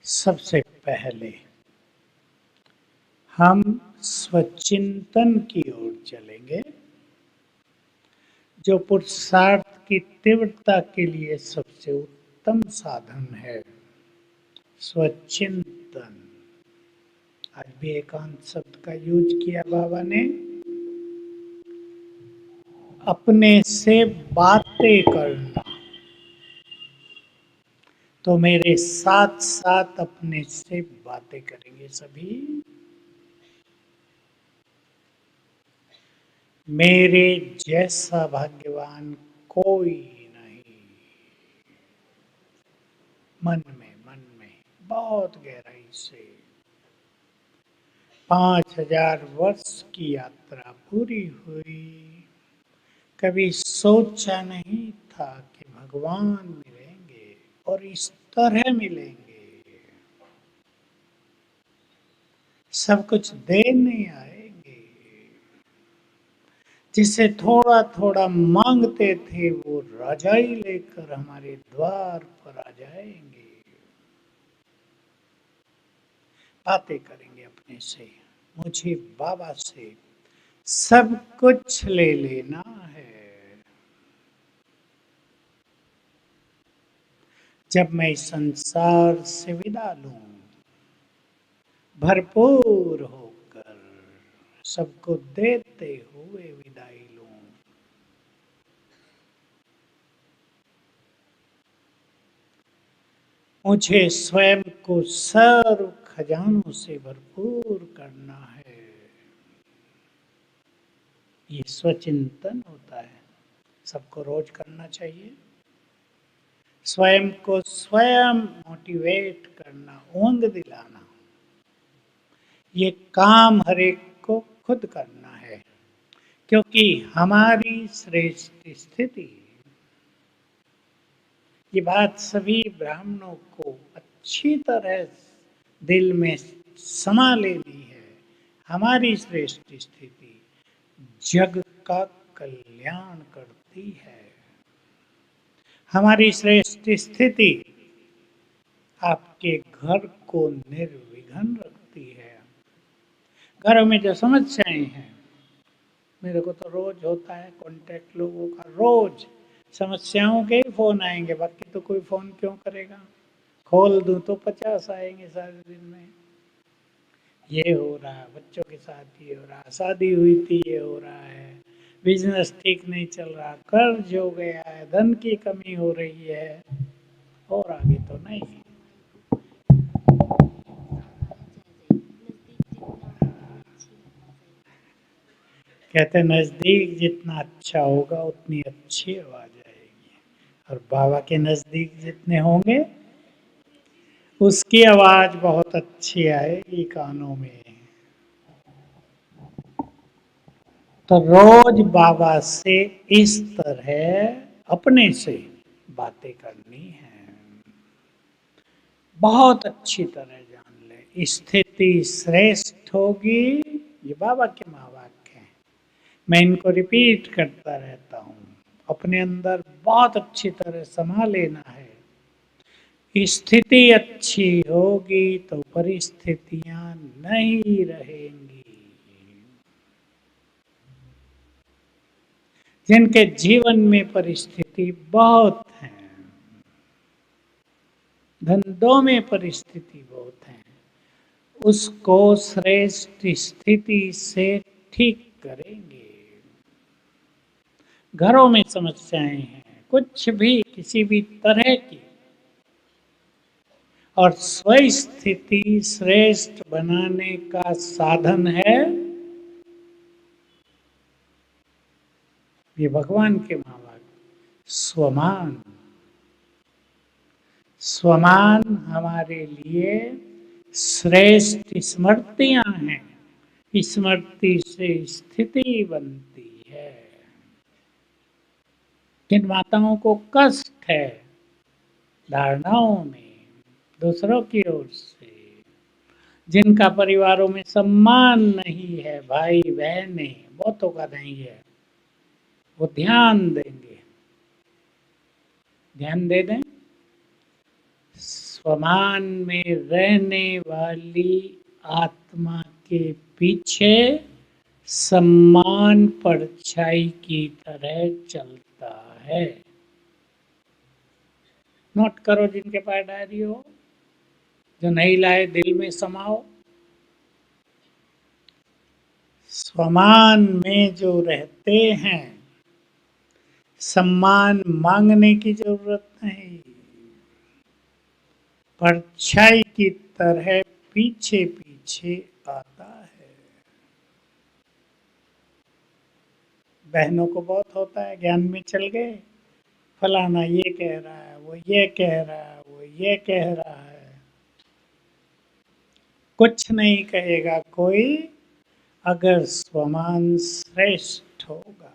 सबसे पहले हम स्वचिंतन की ओर चलेंगे, जो पुरुषार्थ की तीव्रता के लिए सबसे उत्तम साधन है। स्वचिंतन, आज भी एकांत शब्द का यूज किया बाबा ने। अपने से बातें करना, तो मेरे साथ साथ अपने से बातें करेंगे सभी। मेरे जैसा भाग्यवान कोई नहीं। मन में बहुत गहराई से 5000 वर्ष की यात्रा पूरी हुई। कभी सोचा नहीं था कि भगवान मिलेंगे और इस तरह मिलेंगे, सब कुछ देने आएंगे। जिसे थोड़ा थोड़ा मांगते थे वो रजाई लेकर हमारे द्वार पर आ जाएंगे। बातें करेंगे अपने से, मुझे बाबा से सब कुछ ले लेना है। जब मैं इस संसार से विदा लूं, भरपूर होकर सबको देते हुए विदाई लूं। मुझे स्वयं को सर्व खजानों से भरपूर करना है। ये स्वचिंतन होता है, सबको रोज करना चाहिए। स्वयं को स्वयं मोटिवेट करना, उमंग दिलाना, ये काम हर एक को खुद करना है। क्योंकि हमारी श्रेष्ठ स्थिति, ये बात सभी ब्राह्मणों को अच्छी तरह दिल में समा लेनी है। हमारी श्रेष्ठ स्थिति जग का कल्याण करती है। हमारी श्रेष्ठ स्थिति आपके घर को निर्विघ्न रखती है। घरों में जो समस्याएं हैं, मेरे को तो रोज होता है कांटेक्ट लोगों का, रोज समस्याओं के ही फोन आएंगे, बाकी तो कोई फोन क्यों करेगा। खोल दूं तो 50 आएंगे सारे दिन में। ये हो रहा है, बच्चों के साथ ये हो रहा, शादी हुई थी ये हो रहा है, बिजनेस ठीक नहीं चल रहा, कर्ज हो गया है, धन की कमी हो रही है, और आगे तो नहीं। कहते नजदीक जितना अच्छा होगा उतनी अच्छी आवाज आएगी, और बाबा के नजदीक जितने होंगे उसकी आवाज बहुत अच्छी आएगी कानों में। तो रोज बाबा से इस तरह अपने से बातें करनी है। बहुत अच्छी तरह जान ले, स्थिति श्रेष्ठ होगी। ये बाबा के महावाक्य हैं, मैं इनको रिपीट करता रहता हूँ। अपने अंदर बहुत अच्छी तरह समा लेना है। स्थिति अच्छी होगी तो परिस्थितियां नहीं रहेंगी। जिनके जीवन में परिस्थिति बहुत है, धंधों में परिस्थिति बहुत है, उसको श्रेष्ठ स्थिति से ठीक करेंगे। घरों में समस्याएं हैं, कुछ भी किसी भी तरह की, और स्वस्थिति श्रेष्ठ बनाने का साधन है ये भगवान के महावाक्य स्वमान। स्वमान हमारे लिए श्रेष्ठ स्मृतियां हैं। स्मृति से स्थिति बनती है। जिन माताओं को कष्ट है धारणाओं में, दूसरों की ओर से, जिनका परिवारों में सम्मान नहीं है, भाई बहनें बहुतों का नहीं है, वो ध्यान देंगे, ध्यान दे दें। स्वमान में रहने वाली आत्मा के पीछे सम्मान परछाई की तरह चलता है। नोट करो, जिनके पास डायरी हो, जो नहीं लाए दिल में समाओ। स्वमान में जो रहते हैं, सम्मान मांगने की जरूरत नहीं, परछाई की तरह पीछे पीछे आता है। बहनों को बहुत होता है, ज्ञान में चल गए, फलाना ये कह रहा है, वो ये कह रहा है, वो ये कह रहा है। कुछ नहीं कहेगा कोई अगर स्वमान श्रेष्ठ होगा।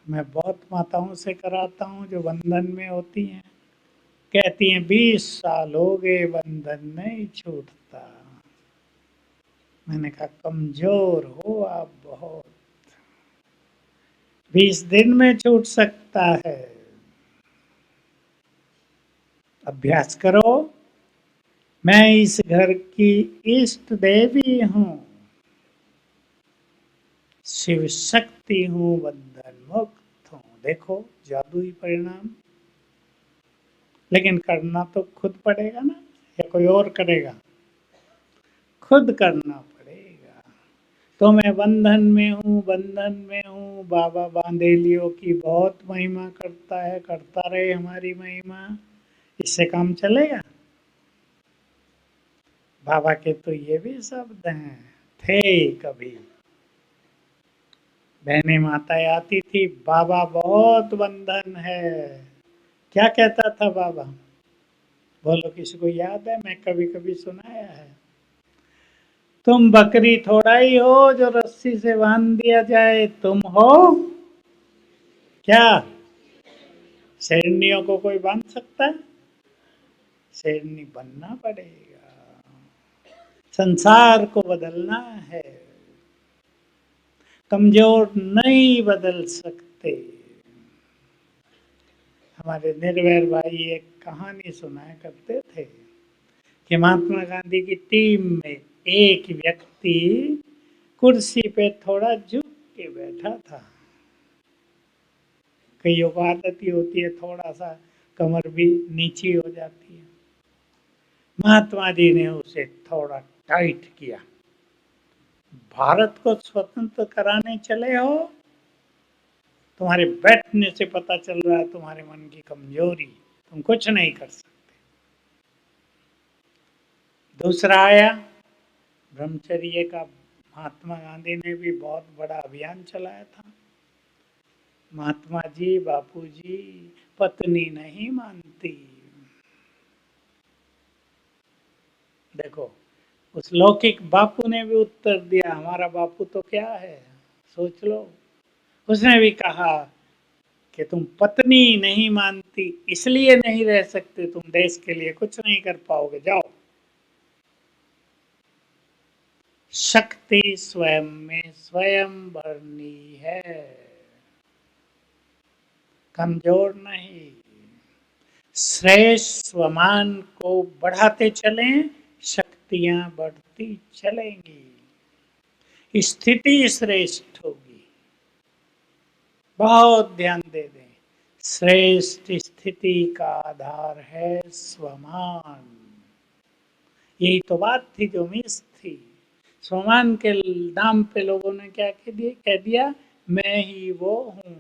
मैं बहुत माताओं से कराता हूँ जो बंधन में होती हैं, कहती हैं 20 साल हो गए बंधन नहीं छूटता। मैंने कहा कमजोर हो आप बहुत, 20 दिन में छूट सकता है। अभ्यास करो। मैं इस घर की इष्ट देवी हूं, शिव शक्ति हूं, बंधन मुक्त हूं। देखो जादुई परिणाम। लेकिन करना तो खुद पड़ेगा ना, या कोई और करेगा? खुद करना पड़ेगा। तो मैं बंधन में हूँ, बंधन में हूँ। बाबा बांधेलियों की बहुत महिमा करता है, करता रहे हमारी महिमा। इससे काम चलेगा? बाबा के तो ये भी शब्द हैं, थे कभी। बहने माताएं आती थी, बाबा बहुत बंधन है। क्या कहता था बाबा? बोलो, किसी को याद है? मैं कभी कभी सुनाया है। तुम बकरी थोड़ा ही हो जो रस्सी से बांध दिया जाए, तुम हो क्या? शेरनियों को कोई बांध सकता है? शेरनी बनना पड़ेगा, संसार को बदलना है। कमजोर नहीं बदल सकते। हमारे निर्वैर भाई एक कहानी सुनाया करते थे कि महात्मा गांधी की टीम में एक व्यक्ति कुर्सी पे थोड़ा झुक के बैठा था। कईयों को आदत ही होती है, थोड़ा सा कमर भी नीची हो जाती है। महात्मा जी ने उसे थोड़ा टाइट किया। भारत को स्वतंत्र कराने चले हो? तुम्हारे बैठने से पता चल रहा है तुम्हारे मन की कमजोरी, तुम कुछ नहीं कर सकते। दूसरा आया ब्रह्मचर्य का। महात्मा गांधी ने भी बहुत बड़ा अभियान चलाया था। महात्मा जी, बापू जी, पत्नी नहीं मानती। देखो, उस लौकिक बापू ने भी उत्तर दिया। हमारा बापू तो क्या है, सोच लो। उसने भी कहा कि तुम पत्नी नहीं मानती इसलिए नहीं रह सकते, तुम देश के लिए कुछ नहीं कर पाओगे, जाओ। शक्ति स्वयं में स्वयं भरनी है, कमजोर नहीं। श्रेष्ठ स्वमान को बढ़ाते चलें, शक्तियां बढ़ती चलेंगी, स्थिति श्रेष्ठ होगी। बहुत ध्यान दे दें, श्रेष्ठ स्थिति का आधार है स्वमान। यही तो बात थी जो मिस थी। स्वमान के नाम पे लोगों ने क्या कह दिया, मैं ही वो हूं।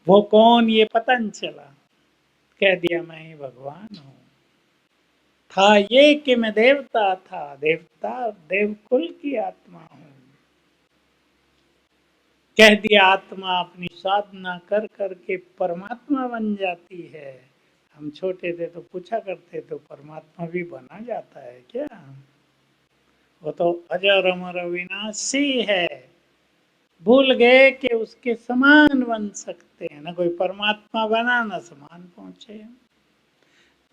वो कौन ये पता नहीं चला, कह दिया मैं ही भगवान हूं। था ये कि मैं देवता था, देवता देवकुल की आत्मा हूं। कह दिया आत्मा अपनी साधना कर करके परमात्मा बन जाती है। हम छोटे थे तो पूछा करते, तो परमात्मा भी बना जाता है क्या? वो तो अजर अमर अविनाशी है। भूल गए कि उसके समान बन सकते हैं। ना कोई परमात्मा बना, ना समान पहुंचे।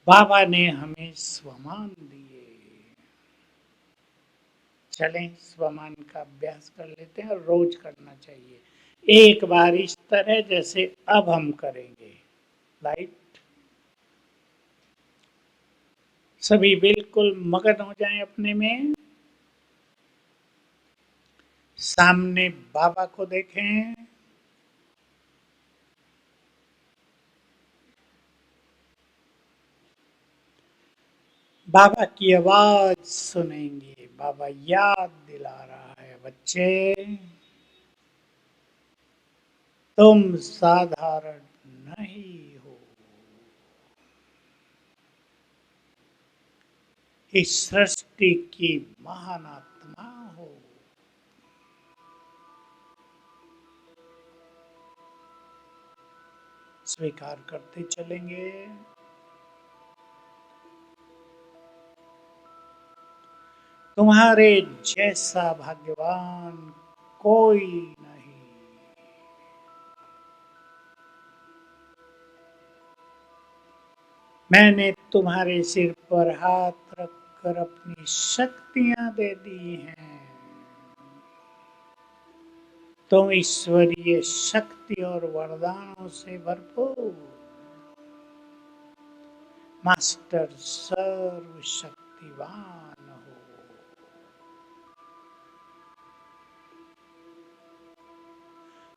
बाबा ने हमें स्वमान दिए। चलें, स्वमान का अभ्यास कर लेते हैं, और रोज करना चाहिए। एक बार इस तरह जैसे अब हम करेंगे। लाइट सभी बिल्कुल मगन हो जाएं अपने में। सामने बाबा को देखें। बाबा की आवाज सुनेंगे। बाबा याद दिला रहा है, बच्चे तुम साधारण नहीं हो। इस सृष्टि की महान आत्मा हो। स्वीकार करते चलेंगे। तुम्हारे जैसा भाग्यवान कोई नहीं। मैंने तुम्हारे सिर पर हाथ रखकर अपनी शक्तियां दे दी हैं। तुम ईश्वरीय शक्ति और वरदानों से भरपूर मास्टर सर्वशक्तिवान हो।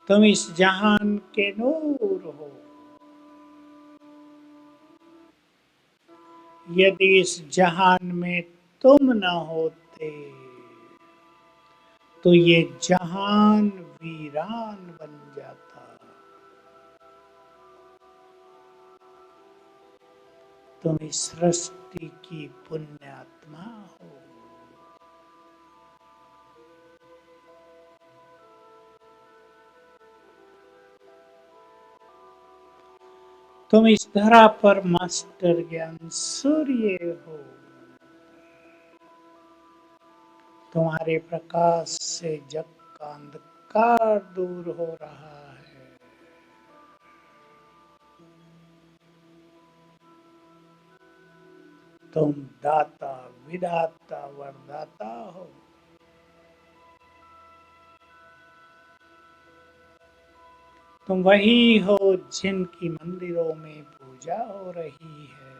तुम इस जहान के नूर हो। यदि इस जहान में तुम न होते तो ये जहान वीरान बन जाता। तुम इस सृष्टि की पुण्यात्मा हो। तुम इस धरा पर मास्टर ज्ञान सूर्य हो। तुम्हारे प्रकाश से जग का अंधकार दूर हो रहा है। तुम दाता विधाता वरदाता हो। तुम वही हो जिनकी मंदिरों में पूजा हो रही है।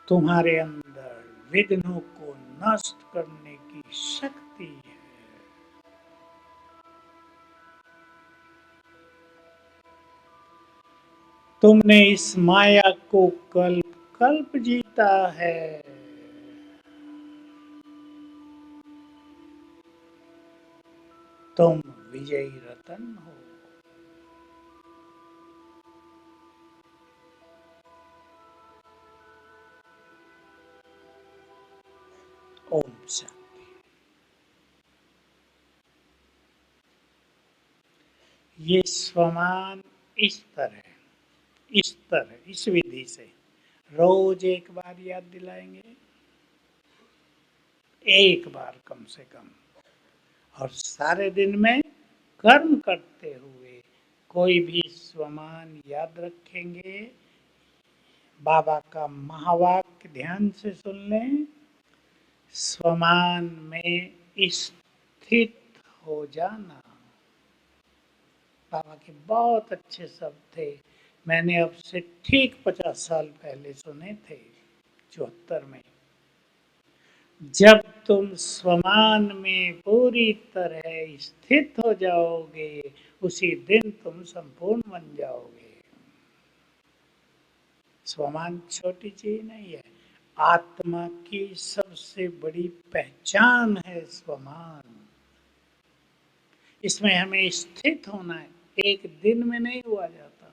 तुम्हारे अंदर विघ्नों को नष्ट करने की शक्ति है। तुमने इस माया को कल्प कल्प जीता है। तुम विजयी रतन हो। ओम शांति। ये स्वमान इस विधि से रोज एक बार याद दिलाएंगे, एक बार कम से कम, और सारे दिन में कर्म करते हुए कोई भी स्वमान याद रखेंगे। बाबा का महावाक्य ध्यान से सुन लें। स्वमान में स्थित हो जाना। बाबा के बहुत अच्छे शब्द थे। मैंने अब से ठीक 50 साल पहले सुने थे, 74 में। जब तुम स्वमान में पूरी तरह स्थित हो जाओगे, उसी दिन तुम संपूर्ण बन जाओगे। स्वमान छोटी चीज नहीं है। आत्मा की सबसे बड़ी पहचान है स्वमान। इसमें हमें स्थित होना है। एक दिन में नहीं हुआ जाता,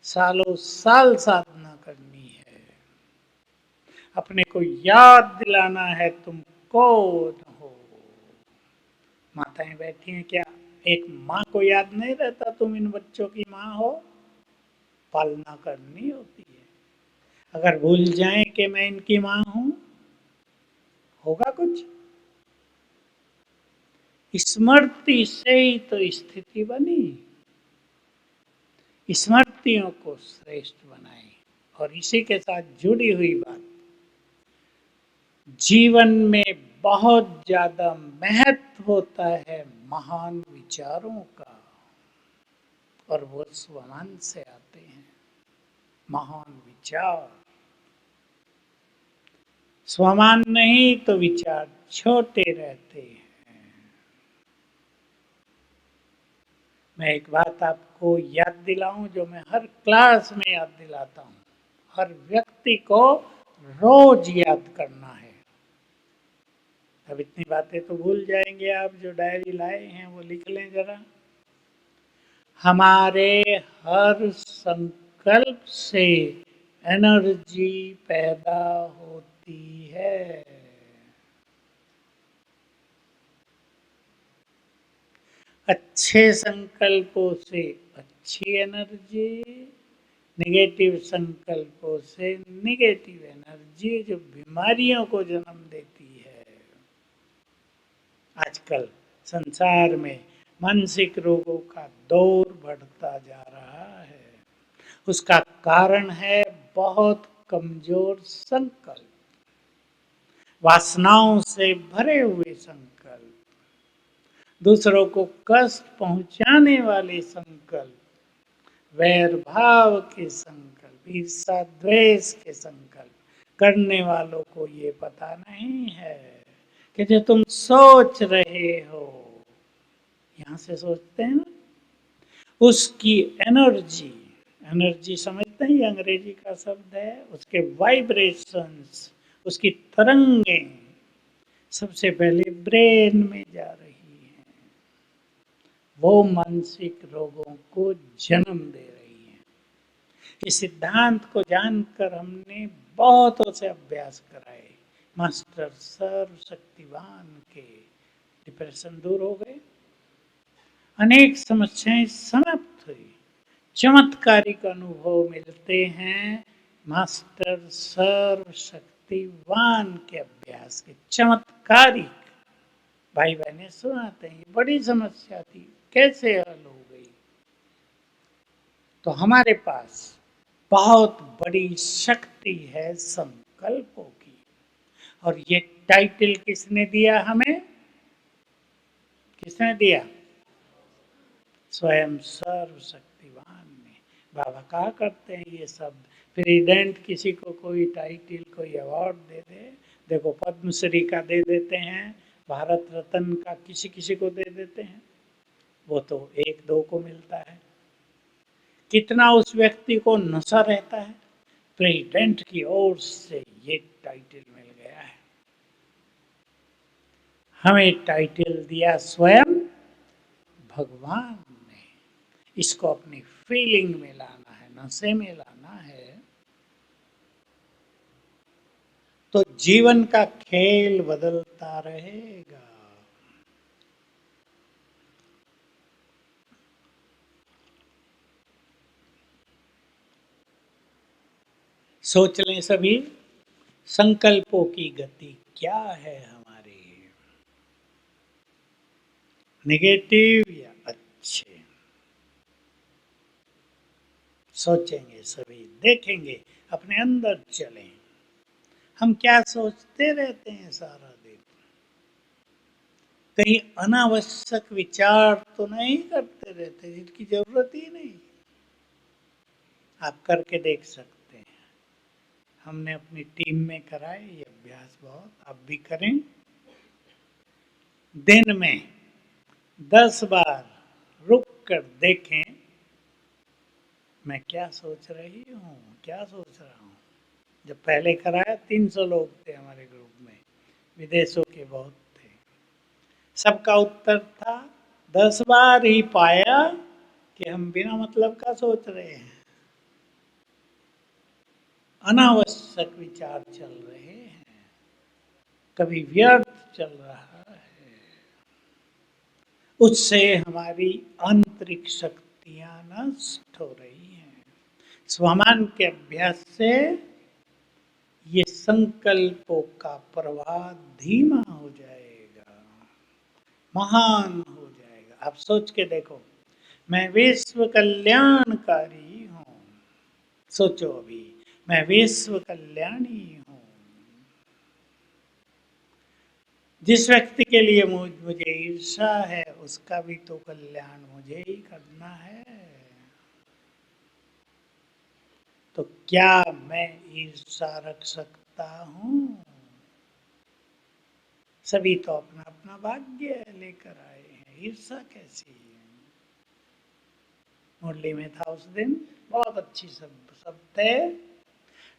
सालों साल साधना करनी है। अपने को याद दिलाना है तुम कौन हो। माताएं बैठी हैं, क्या एक माँ को याद नहीं रहता तुम इन बच्चों की माँ हो? पालना करनी होती है। अगर भूल जाएं कि मैं इनकी माँ हूं, होगा कुछ? स्मृति से ही तो स्थिति बनी। स्मृतियों को श्रेष्ठ बनाए। और इसी के साथ जुड़ी हुई बात, जीवन में बहुत ज्यादा महत्व होता है महान विचारों का। और वो स्वमान से आते हैं। महान विचार, स्वमान नहीं तो विचार छोटे रहते हैं। मैं एक बात आपको याद दिलाऊं जो मैं हर क्लास में याद दिलाता हूं, हर व्यक्ति को रोज याद करना है। अब इतनी बातें तो भूल जाएंगे आप, जो डायरी लाए हैं वो लिख लें जरा। हमारे हर संकल्प से एनर्जी पैदा होती है। अच्छे संकल्पों से अच्छी एनर्जी, नेगेटिव संकल्पों से नेगेटिव एनर्जी जो बीमारियों को जन्म देती है। आजकल संसार में मानसिक रोगों का दौर बढ़ता जा रहा है। उसका कारण है बहुत कमजोर संकल्प, वासनाओं से भरे हुए संकल्प, दूसरों को कष्ट पहुंचाने वाले संकल्प, वैर भाव के संकल्प, ईर्षा द्वेष के संकल्प। करने वालों को ये पता नहीं है कि जो तुम सोच रहे हो, यहां से सोचते हैं ना, उसकी एनर्जी, एनर्जी समझते हैं, ये अंग्रेजी का शब्द है, उसके वाइब्रेशंस, उसकी तरंगें सबसे पहले ब्रेन में जा रही हैं। वो मानसिक रोगों को जन्म दे रही हैं। इस सिद्धांत को जानकर हमने बहुतों से अभ्यास कराए। मास्टर सर्वशक्तिवान के डिप्रेशन दूर हो गए, अनेक समस्याएं समाप्त हुई, चमत्कारिक अनुभव मिलते हैं मास्टर सर्वशक्तिवान के अभ्यास के। चमत्कारिक, भाई बहनें सुनाते हैं, बड़ी समस्या थी, कैसे हल हो गई। तो हमारे पास बहुत बड़ी शक्ति है संकल्पों की। और ये टाइटल किसने दिया हमें? किसने दिया? स्वयं सर्वशक्तिवान ने। बाबा कहा करते हैं ये सब, प्रेसिडेंट किसी को कोई टाइटल, कोई अवार्ड दे दे, देखो पद्मश्री का दे देते हैं, भारत रत्न का किसी किसी को दे देते हैं, वो तो एक दो को मिलता है। कितना उस व्यक्ति को नशा रहता है, प्रेसिडेंट की ओर से ये टाइटल मिल गया है। हमें टाइटल दिया स्वयं भगवान ने। इसको अपनी फीलिंग में लाना है, नशे में लाना है, तो जीवन का खेल बदलता रहेगा। सोच लें सभी, संकल्पों की गति क्या है हमारी, नेगेटिव या अच्छे? सोचेंगे सभी, देखेंगे, अपने अंदर चलें। हम क्या सोचते रहते हैं सारा दिन? कहीं अनावश्यक विचार तो नहीं करते रहते जिनकी जरूरत ही नहीं? आप करके देख सकते हैं। हमने अपनी टीम में कराए ये अभ्यास, बहुत आप भी करें। दिन में 10 बार रुक कर देखें, मैं क्या सोच रही हूँ, क्या सोच रहा हूँ। जब पहले कराया 300 लोग थे हमारे ग्रुप में, विदेशों के बहुत थे। सबका उत्तर था 10 बार ही पाया कि हम बिना मतलब का सोच रहे हैं, अनावश्यक विचार चल रहे हैं, कभी व्यर्थ चल रहा है। उससे हमारी आंतरिक शक्तियां नष्ट हो रही हैं। स्वमान के अभ्यास से ये संकल्पों का प्रवाह धीमा हो जाएगा, महान हो जाएगा। आप सोच के देखो, मैं विश्व कल्याणकारी हूं। सोचो अभी, मैं विश्व कल्याणी हूं। जिस व्यक्ति के लिए मुझे ईर्षा है, उसका भी तो कल्याण मुझे ही करना है। तो क्या मैं ईर्ष्या रख सकता हूँ? सभी तो अपना अपना भाग्य लेकर आए हैं, ईर्ष्या कैसी है? मुरली में था उस दिन, बहुत अच्छी सब थे।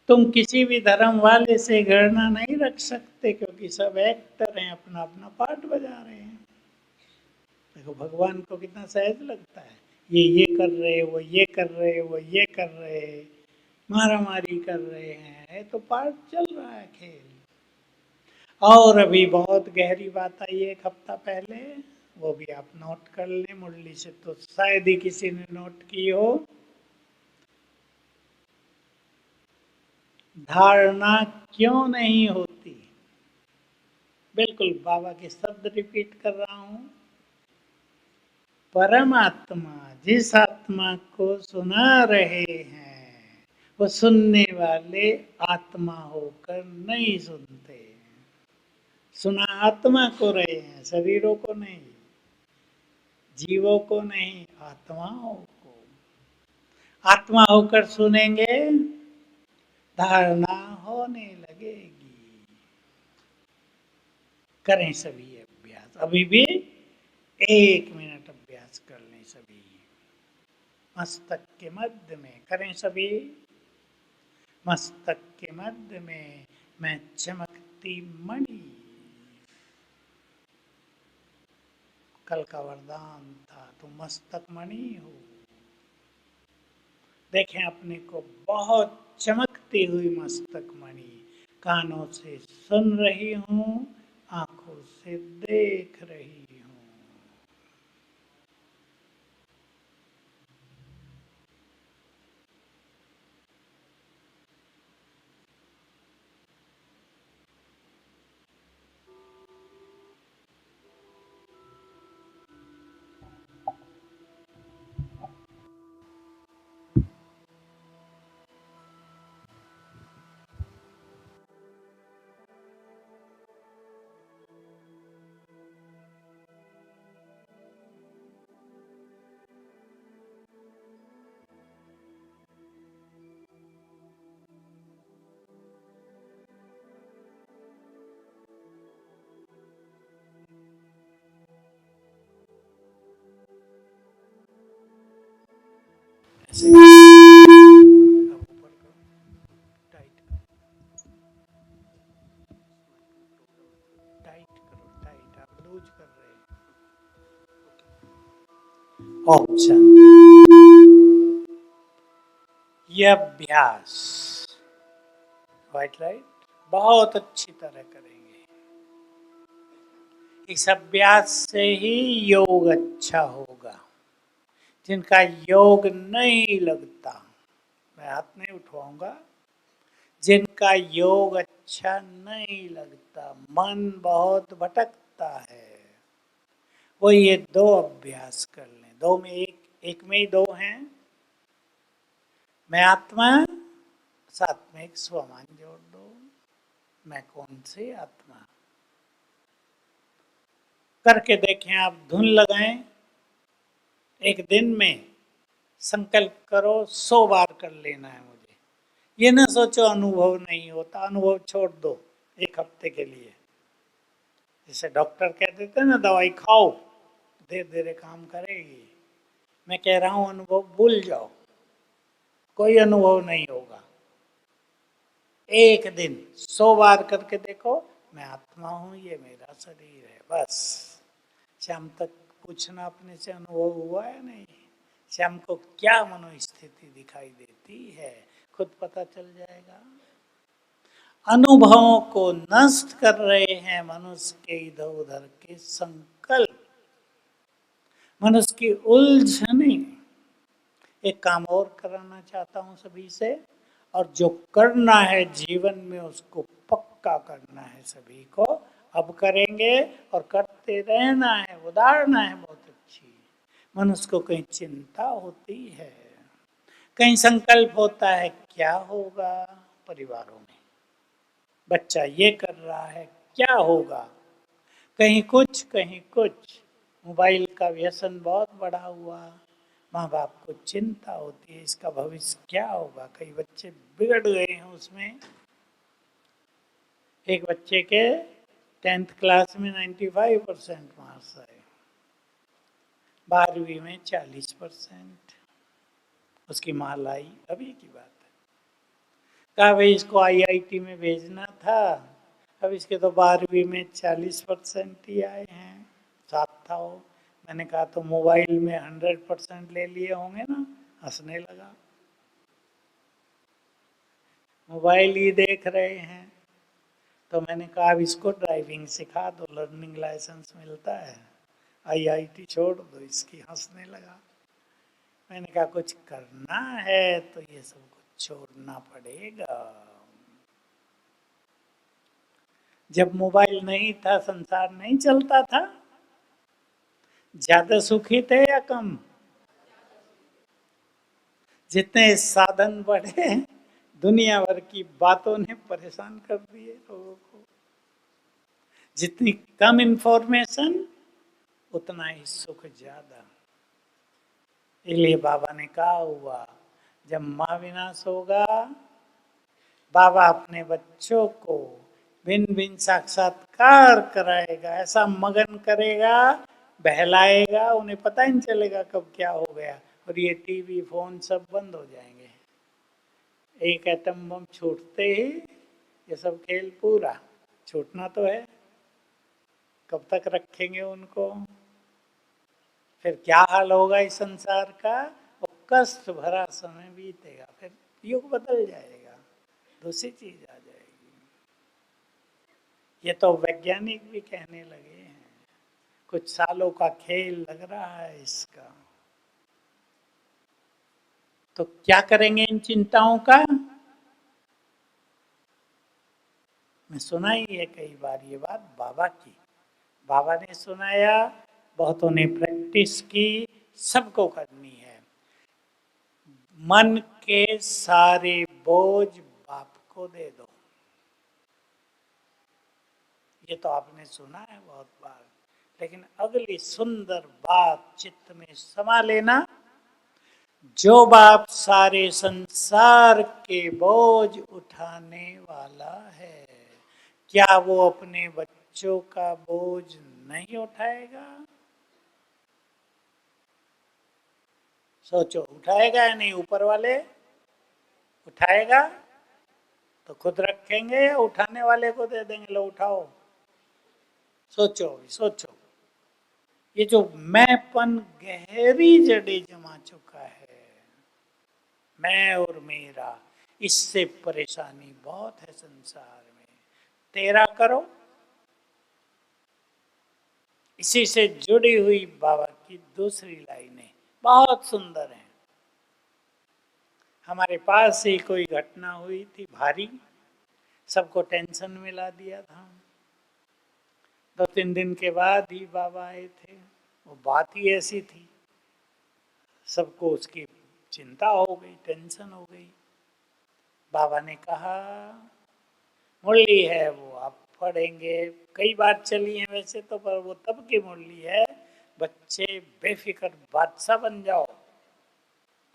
तुम किसी भी धर्म वाले से घृणा नहीं रख सकते, क्योंकि सब एक्टर हैं, अपना अपना पार्ट बजा रहे हैं। देखो भगवान को कितना सहज लगता है, ये कर रहे, वो ये कर रहे, वो ये कर रहे, मारा मारी कर रहे हैं, तो पार्ट चल रहा है खेल। और अभी बहुत गहरी बात आई एक हफ्ता पहले, वो भी आप नोट कर लें, मुरली से तो शायद ही किसी ने नोट की हो। धारणा क्यों नहीं होती? बिल्कुल बाबा के शब्द रिपीट कर रहा हूं। परमात्मा जिस आत्मा को सुना रहे हैं, वो सुनने वाले आत्मा होकर नहीं सुनते। सुना आत्मा को रहे हैं, शरीरों को नहीं, जीवों को नहीं, आत्माओं को। आत्मा होकर सुनेंगे, धारणा होने लगेगी। करें सभी अभ्यास, अभी भी 1 मिनट अभ्यास कर लें सभी। मस्तक के मध्य में करें सभी। मस्तक के मध्य में मैं चमकती मणि। कल का वरदान था, तुम मस्तक मणि हो। देखें अपने को बहुत चमकती हुई मस्तक मणि। कानों से सुन रही हूँ, आंखों से देख रही हूँ। ऐसे अब ऊपर करो, टाइट टाइट करो, टाइट, आप लूज कर रहे हैं। ओम शांति। यह अभ्यास व्हाइट लाइट बहुत अच्छी तरह करेंगे। इस अभ्यास से ही योग अच्छा होगा। जिनका योग नहीं लगता, मैं हाथ नहीं उठवाऊंगा, जिनका योग अच्छा नहीं लगता, मन बहुत भटकता है, वो ये 2 अभ्यास कर लें। 2 में एक में ही 2 हैं। मैं आत्मा, साथ में एक स्वमान जोड़ दो। मैं कौन सी आत्मा? करके देखें, आप धुन लगाएं। एक दिन में संकल्प करो, 100 बार कर लेना है मुझे। ये ना सोचो अनुभव नहीं होता, अनुभव छोड़ दो 1 हफ्ते के लिए। जैसे डॉक्टर कह देते हैं ना, दवाई खाओ, धीरे धीरे काम करेगी। मैं कह रहा हूं अनुभव भूल जाओ, कोई अनुभव नहीं होगा। एक दिन 100 बार करके देखो, मैं आत्मा हूं, ये मेरा शरीर है, बस। शाम तक पूछना अपने से अनुभव हुआ है नहीं, शाम को क्या मनोस्थिति दिखाई देती है, खुद पता चल जाएगा। अनुभवों को नष्ट कर रहे हैं मनुष्य के इधर उधर के संकल्प, मनुष्य की उलझने। एक काम और कराना चाहता हूं सभी से, और जो करना है जीवन में उसको पक्का करना है सभी को। अब करेंगे और करते रहना है, उदाहरणा है बहुत अच्छी। मनुष्य को कहीं चिंता होती है, कहीं संकल्प होता है क्या होगा परिवारों में, बच्चा ये कर रहा है क्या होगा, कहीं कुछ कहीं कुछ। मोबाइल का व्यसन बहुत बढ़ा हुआ, माँ बाप को चिंता होती है इसका भविष्य क्या होगा। कई बच्चे बिगड़ गए हैं उसमें। एक बच्चे के 10th क्लास में 95% मार्क्स आए, 12वीं में 40%। उसकी माँ लाई, अभी की बात है, कहा भाई इसको आईआईटी में भेजना था, अब इसके तो 12वीं में 40% ही आए हैं। साथ था वो। मैंने कहा तो मोबाइल में 100% ले लिए होंगे ना। हंसने लगा। मोबाइल ही देख रहे हैं। तो मैंने कहा अब इसको ड्राइविंग सिखा दो, लर्निंग लाइसेंस मिलता है, आईआईटी छोड़ दो इसकी। हंसने लगा। मैंने कहा कुछ करना है तो ये सब कुछ छोड़ना पड़ेगा। जब मोबाइल नहीं था, संसार नहीं चलता था, ज्यादा सुखी थे या कम? जितने साधन बढ़े, दुनिया भर की बातों ने परेशान कर दिए लोगों को। जितनी कम इंफॉर्मेशन, उतना ही सुख ज्यादा। इसलिए बाबा ने कहा हुआ, जब माँ विनाश होगा, बाबा अपने बच्चों को भिन्न भिन्न साक्षात्कार कराएगा, ऐसा मगन करेगा, बहलाएगा, उन्हें पता ही नहीं चलेगा कब क्या हो गया। और ये टीवी फोन सब बंद हो जाएंगे। एक एटम बम छूटते ही ये सब खेल पूरा। छूटना तो है, कब तक रखेंगे उनको? फिर क्या हाल होगा इस संसार का? वो कष्ट भरा समय बीतेगा, फिर युग बदल जाएगा, दूसरी चीज आ जाएगी। ये तो वैज्ञानिक भी कहने लगे हैं। कुछ सालों का खेल लग रहा है इसका। तो क्या करेंगे इन चिंताओं का? मैं सुनाई है कई बार ये बात बाबा की। बाबा ने सुनाया, बहुतों ने प्रैक्टिस की, सबको करनी है। मन के सारे बोझ बाप को दे दो। ये तो आपने सुना है बहुत बार, लेकिन अगली सुंदर बात चित्त में समा लेना। जो बाप सारे संसार के बोझ उठाने वाला है, क्या वो अपने बच्चों का बोझ नहीं उठाएगा? सोचो, उठाएगा या नहीं? ऊपर वाले उठाएगा तो खुद रखेंगे या उठाने वाले को दे देंगे, लो उठाओ? सोचो, सोचो। ये जो मैंपन गहरी जड़े जमा चुका है, मैं और मेरा, इससे परेशानी बहुत है संसार में। तेरा करो। इसी से जुड़ी हुई बाबा की दूसरी लाइनें बहुत सुंदर हैं। हमारे पास ही कोई घटना हुई थी भारी, सबको टेंशन में ला दिया था। 2-3 दिन के बाद ही बाबा आए थे। वो बात ही ऐसी थी, सबको उसकी चिंता हो गई, टेंशन हो गई। बाबा ने कहा, मुरली है वो आप पढ़ेंगे, कई बार चली है वैसे तो, पर वो तब की मुरली है, बच्चे बेफिक्र बादशाह बन जाओ।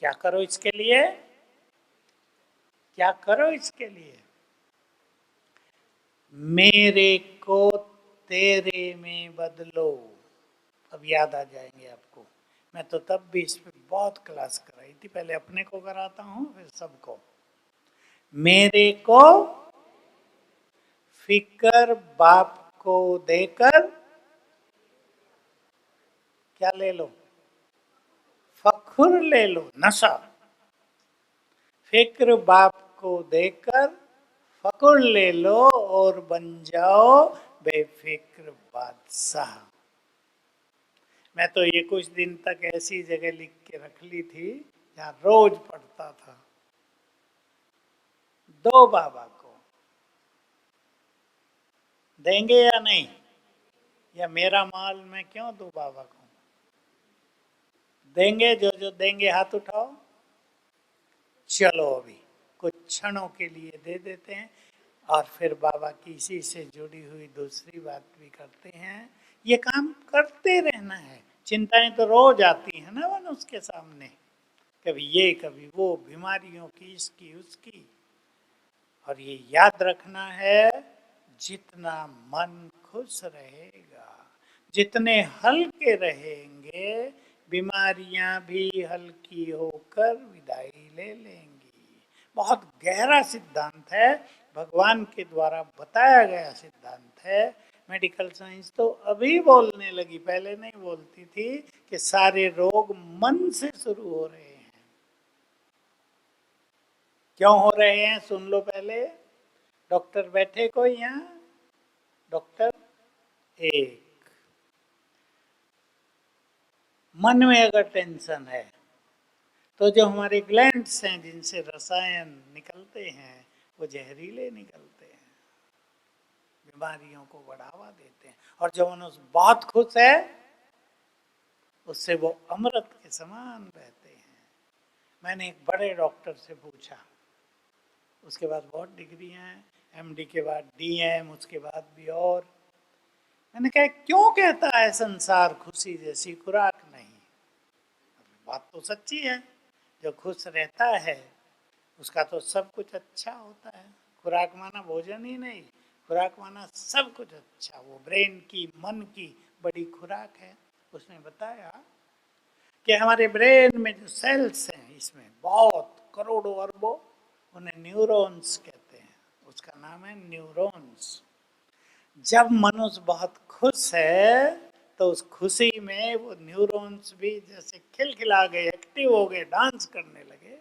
क्या करो इसके लिए? क्या करो इसके लिए? मेरे को तेरे में बदलो। अब याद आ जाएंगे आपको। मैं तो तब भी इस पे बहुत क्लास कराई थी, पहले अपने को कराता हूँ फिर सबको। मेरे को फिकर बाप को देकर क्या ले लो? फखुर ले लो, नशा। फिक्र बाप को देकर फकुर ले लो और बन जाओ बेफिक्र बादशाह। मैं तो ये कुछ दिन तक ऐसी जगह लिख के रख ली थी जहां रोज पढ़ता था। दो बाबा को देंगे या नहीं? या मेरा माल मैं क्यों दूं बाबा को? देंगे? जो जो देंगे हाथ उठाओ। चलो अभी कुछ क्षणों के लिए दे देते हैं और फिर बाबा की इसी से जुड़ी हुई दूसरी बात भी करते हैं। ये काम करते रहना है, चिंताएं तो रोज आती है ना मन उसके सामने, कभी ये कभी वो, बीमारियों की, इसकी उसकी। और ये याद रखना है, जितना मन खुश रहेगा, जितने हल्के रहेंगे, बीमारियां भी हल्की होकर विदाई ले लेंगी। बहुत गहरा सिद्धांत है, भगवान के द्वारा बताया गया सिद्धांत है। मेडिकल साइंस तो अभी बोलने लगी, पहले नहीं बोलती थी कि सारे रोग मन से शुरू हो रहे हैं। क्यों हो रहे हैं सुन लो पहले। डॉक्टर बैठे कोई यहाँ? डॉक्टर एक। मन में अगर टेंशन है तो जो हमारे ग्लैंड्स हैं जिनसे रसायन निकलते हैं वो जहरीले निकलते हैं, बीमारियों को बढ़ावा देते हैं। और जो मनुष्य बहुत खुश है उससे वो अमृत के समान रहते हैं। मैंने एक बड़े डॉक्टर से पूछा, उसके बाद बहुत डिग्रियां हैं, एमडी के बाद डीएम, उसके बाद भी और। मैंने कहा क्यों कहता है संसार खुशी जैसी खुराक नहीं? बात तो सच्ची है, जो खुश रहता है उसका तो सब कुछ अच्छा होता है। खुराक माना भोजन ही नहीं, खुराक माना सब कुछ अच्छा। वो ब्रेन की, मन की बड़ी खुराक है। उसने बताया कि हमारे ब्रेन में जो सेल्स हैं, इसमें बहुत करोड़ों अरबों, उन्हें न्यूरॉन्स कहते हैं। उसका नाम है न्यूरॉन्स। जब मनुष्य बहुत खुश है तो उस खुशी में वो न्यूरॉन्स भी जैसे खिलखिला गए, एक्टिव हो गए, डांस करने लगे,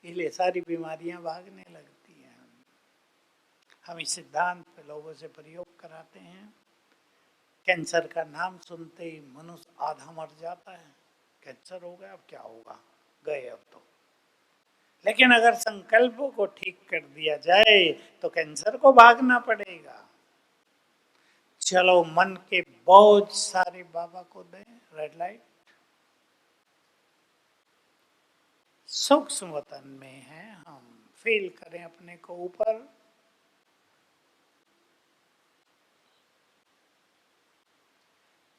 इसलिए सारी बीमारियां भागने लगती हैं। हम इस सिद्धांत पे लोगों से प्रयोग कराते हैं। कैंसर का नाम सुनते ही मनुष्य आधा मर जाता है, कैंसर हो गया अब क्या होगा, गए अब तो। लेकिन अगर संकल्पों को ठीक कर दिया जाए तो कैंसर को भागना पड़ेगा। चलो मन के बोझ सारे बाबा को दें। रेड लाइट सूक्ष्म वतन में है, हम फील करें अपने को ऊपर।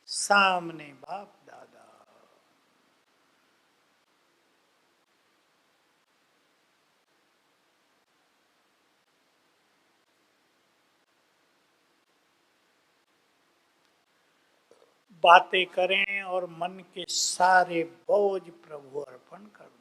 सामने बाप दादा, बातें करें और मन के सारे बोझ प्रभु अर्पण कर दें।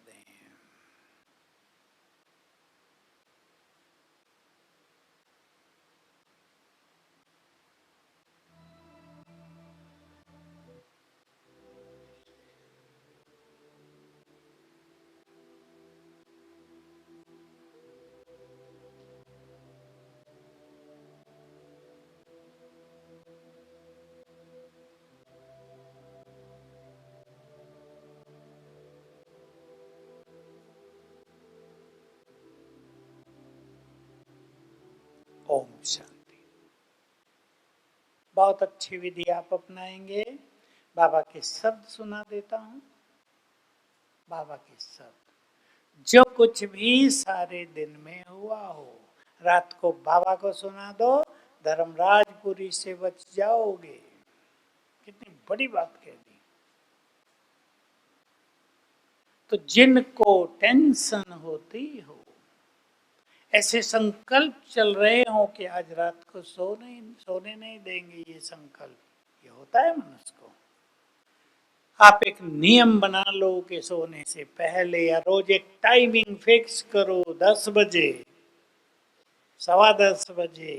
ओम शांति। बहुत अच्छी विधि आप अपनाएंगे। बाबा के शब्द सुना देता हूँ। बाबा के शब्द, जो कुछ भी सारे दिन में हुआ हो, रात को बाबा को सुना दो, धर्मराजपुरी से बच जाओगे। कितनी बड़ी बात कह दी। तो जिनको टेंशन होती हो, ऐसे संकल्प चल रहे हो कि आज रात को सोने नहीं देंगे, ये संकल्प, ये होता है मनुष्य को। आप एक नियम बना लो कि सोने से पहले या रोज एक टाइमिंग फिक्स करो, 10 बजे, 10:15 बजे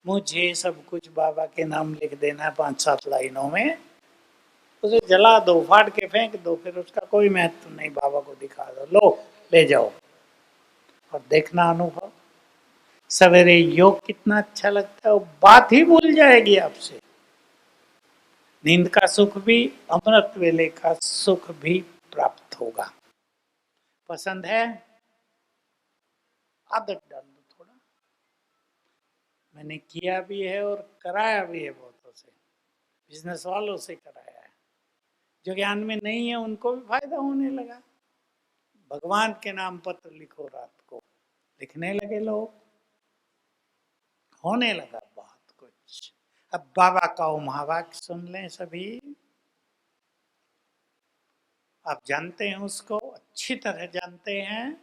मुझे सब कुछ बाबा के नाम लिख देना 5-7 लाइनों में, उसे जला दो, फाड़ के फेंक दो, फिर उसका कोई महत्व नहीं, बाबा को दिखा दो, लो ले जाओ और देखना अनुभव। सवेरे योग कितना अच्छा लगता है, वो बात ही भूल जाएगी आपसे। नींद का सुख भी, अमृत वेले का सुख भी प्राप्त होगा। पसंद है? आदत डाल दो थोड़ा। मैंने किया भी है और कराया भी है बहुतों से, बिजनेस वालों से कराया है। जो ज्ञान में नहीं है उनको भी फायदा होने लगा। भगवान के नाम पत्र लिखो, रात को लिखने लगे लोग, होने लगा बहुत कुछ। अब बाबा का ओम महावाक्य सुन लें सभी। आप जानते हैं, उसको अच्छी तरह जानते हैं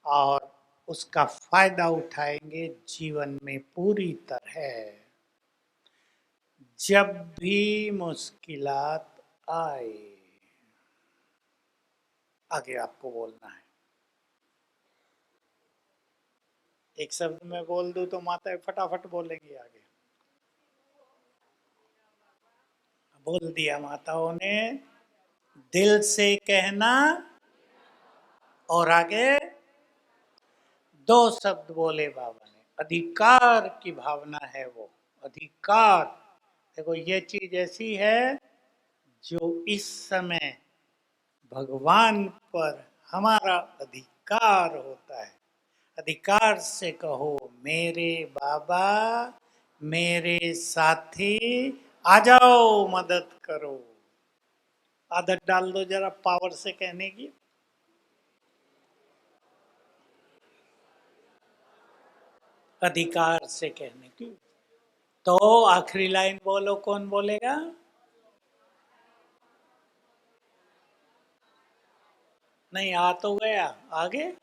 और उसका फायदा उठाएंगे जीवन में पूरी तरह। जब भी मुश्किलात आए, आगे आपको बोलना है। एक शब्द में बोल दूं तो माताएं फटाफट बोलेंगी आगे। बोल दिया माताओं ने। दिल से कहना और आगे दो शब्द बोले बाबा ने। अधिकार की भावना है वो। अधिकार। देखो ये चीज ऐसी है जो इस समय भगवान पर हमारा अधिकार होता है। अधिकार से कहो, मेरे बाबा, मेरे साथी, आ जाओ मदद करो। आदत डाल दो जरा पावर से कहने की। अधिकार से कहने की। तो आखिरी लाइन बोलो, कौन बोलेगा? नहीं, आ तो गया, आगे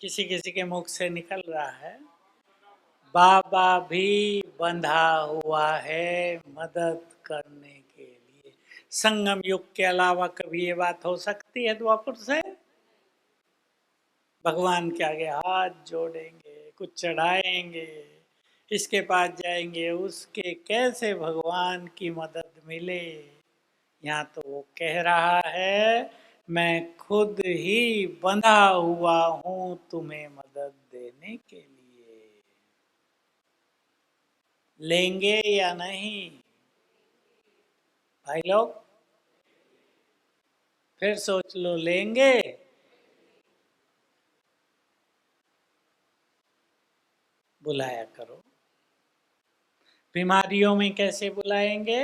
किसी किसी के मुख से निकल रहा है। बाबा भी बंधा हुआ है मदद करने के लिए। संगम युग के अलावा कभी ये बात हो सकती है द्वापर से? भगवान के आगे हाथ जोड़ेंगे, कुछ चढ़ाएंगे, इसके पास जाएंगे, उसके कैसे भगवान की मदद मिले। यहाँ तो वो कह रहा है, मैं खुद ही बंधा हुआ हूं तुम्हें मदद देने के लिए। लेंगे या नहीं भाई लोग? फिर सोच लो, लेंगे? बुलाया करो। बीमारियों में कैसे बुलाएंगे?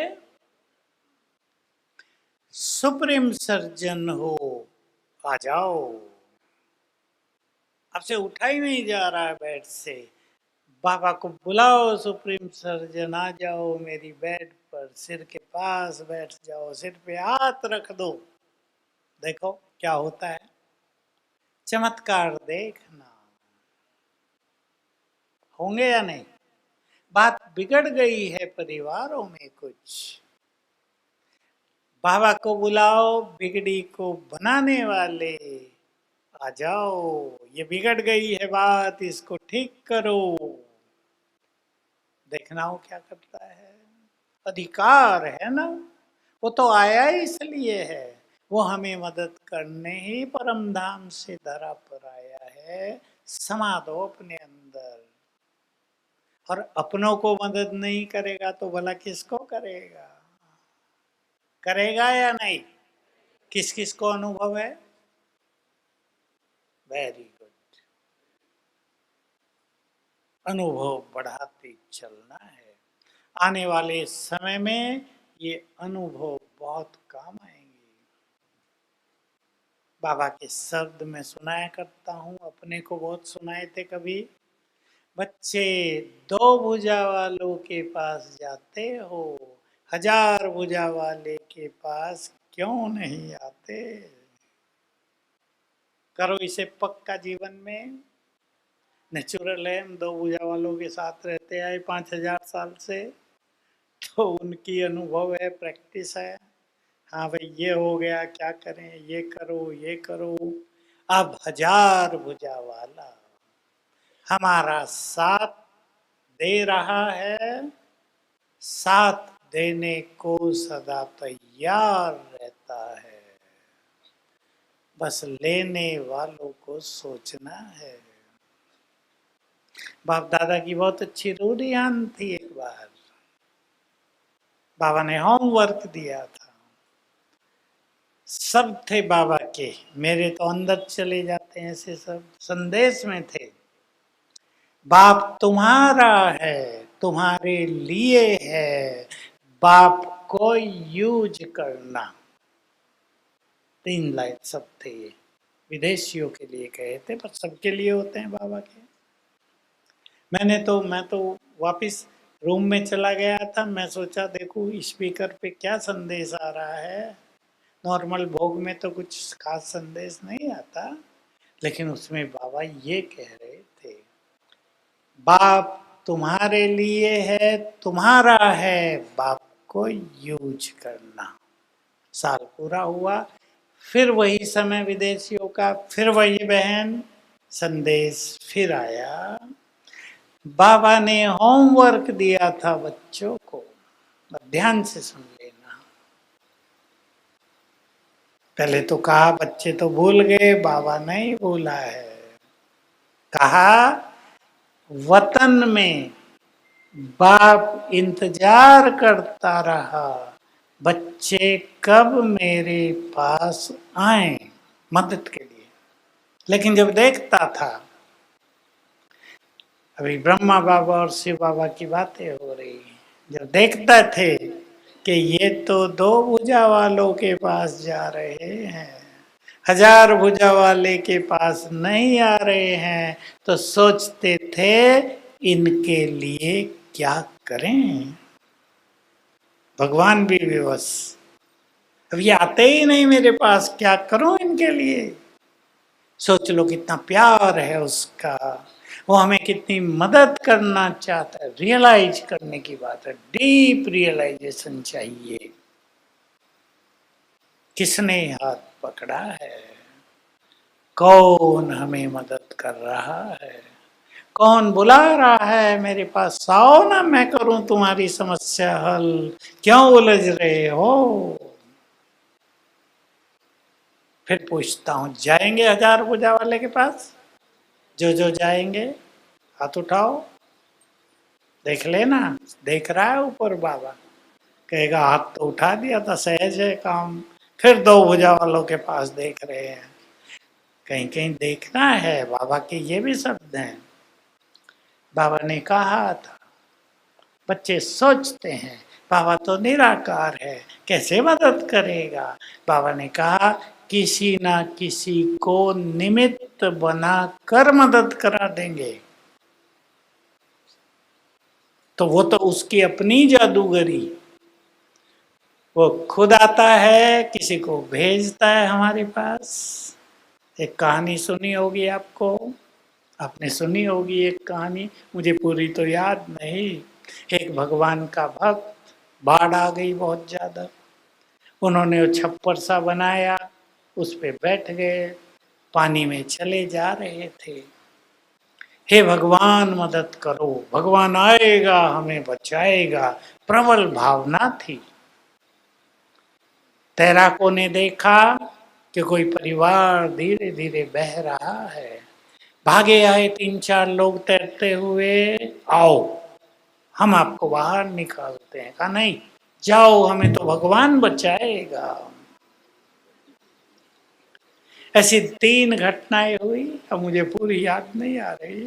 सुप्रीम सर्जन हो, आ जाओ। आपसे उठा ही नहीं जा रहा है बेड से। बाबा को बुलाओ, सुप्रीम सर्जन आ जाओ मेरी बेड पर, सिर के पास बैठ जाओ, सिर पे हाथ रख दो। देखो क्या होता है। चमत्कार देखना। होंगे या नहीं? बात बिगड़ गई है परिवारों में कुछ। बाबा को बुलाओ, बिगड़ी को बनाने वाले, आ जाओ। ये बिगड़ गई है बात, इसको ठीक करो। देखना वो क्या करता है। अधिकार है ना, वो तो आया ही इसलिए है। वो हमें मदद करने ही परम धाम से धरा पर आया है। समा दो अपने अंदर। और अपनों को मदद नहीं करेगा तो भला किसको करेगा? करेगा या नहीं? किस किस को अनुभव है? Very good. अनुभव बढ़ाते चलना है। आने वाले समय में ये अनुभव बहुत काम आएंगे। बाबा के शब्द में सुनाया करता हूँ, अपने को बहुत सुनाए थे कभी। बच्चे, दो भुजा वालों के पास जाते हो, हजार भुजा वाले के पास क्यों नहीं आते? करो इसे पक्का जीवन में। नेचुरल है, हम दो भुजा वालों के साथ रहते आए 5000 साल से, तो उनकी अनुभव है, प्रैक्टिस है। हाँ भाई, ये हो गया, क्या करें, ये करो, ये करो। अब हजार भुजा वाला हमारा साथ दे रहा है, साथ देने को सदा तैयार रहता है। बस लेने वालों को सोचना है। बाप दादा की बहुत अच्छी रूढ़ियान थी। एक बार बाबा ने होमवर्क दिया था। सब थे बाबा के, मेरे तो अंदर चले जाते हैं ऐसे सब। संदेश में थे, बाप तुम्हारा है, तुम्हारे लिए है, बाप को यूज करना। 3 लाइन सब थे ये। विदेशियों के लिए कहे थे, पर सबके लिए होते हैं बाबा के। मैं तो वापिस रूम में चला गया था, मैं सोचा देखूं स्पीकर पे क्या संदेश आ रहा है। नॉर्मल भोग में तो कुछ खास संदेश नहीं आता, लेकिन उसमें बाबा ये कह रहे थे, बाप तुम्हारे लिए है, तुम्हारा है, बाप को यूज करना। साल पूरा हुआ, फिर वही समय विदेशियों का, फिर वही बहन, संदेश फिर आया। बाबा ने होमवर्क दिया था बच्चों को, ध्यान से सुन लेना। पहले तो कहा बच्चे तो भूल गए, बाबा नहीं भूला है। कहा वतन में बाप इंतजार करता रहा, बच्चे कब मेरे पास आए मदद के लिए। लेकिन जब देखता था, अभी ब्रह्मा बाबा और शिव बाबा की बातें हो रही, जब देखते थे कि ये तो दो भुजा वालों के पास जा रहे हैं, 1000 भुजा वाले के पास नहीं आ रहे हैं, तो सोचते थे इनके लिए क्या करें। भगवान भी विवश, अब ये आते ही नहीं मेरे पास, क्या करूं इनके लिए। सोच लो कितना प्यार है उसका, वो हमें कितनी मदद करना चाहता है। रियलाइज करने की बात है, डीप रियलाइजेशन चाहिए। किसने हाथ पकड़ा है, कौन हमें मदद कर रहा है, कौन बुला रहा है मेरे पास, आओ ना मैं करूं तुम्हारी समस्या हल, क्यों उलझ रहे हो। फिर पूछता हूं, जाएंगे 1000 भुजा वाले के पास? जो जो जाएंगे हाथ उठाओ, देख लेना। देख रहा है ऊपर बाबा, कहेगा हाथ तो उठा दिया था, सहज है काम। फिर 2 भुजा वालों के पास देख रहे हैं, कहीं कहीं देखना है। बाबा के ये भी शब्द हैं, बाबा ने कहा था। बच्चे सोचते हैं बाबा तो निराकार है, कैसे मदद करेगा। बाबा ने कहा किसी ना किसी को निमित्त बना कर मदद करा देंगे। तो वो तो उसकी अपनी जादूगरी, वो खुद आता है, किसी को भेजता है हमारे पास। एक कहानी सुनी होगी आपको, आपने सुनी होगी एक कहानी, मुझे पूरी तो याद नहीं। एक भगवान का भक्त, बाढ़ आ गई बहुत ज्यादा, उन्होंने वो छप्पर सा बनाया, उस पे बैठ गए, पानी में चले जा रहे थे। हे भगवान मदद करो, भगवान आएगा हमें बचाएगा, प्रबल भावना थी। तैराकों ने देखा कि कोई परिवार धीरे धीरे बह रहा है, भागे आए 3-4 लोग तैरते हुए, आओ हम आपको बाहर निकालते हैं। कहा नहीं, जाओ हमें तो भगवान बचाएगा। ऐसी 3 घटनाएं हुई, अब मुझे पूरी याद नहीं आ रही।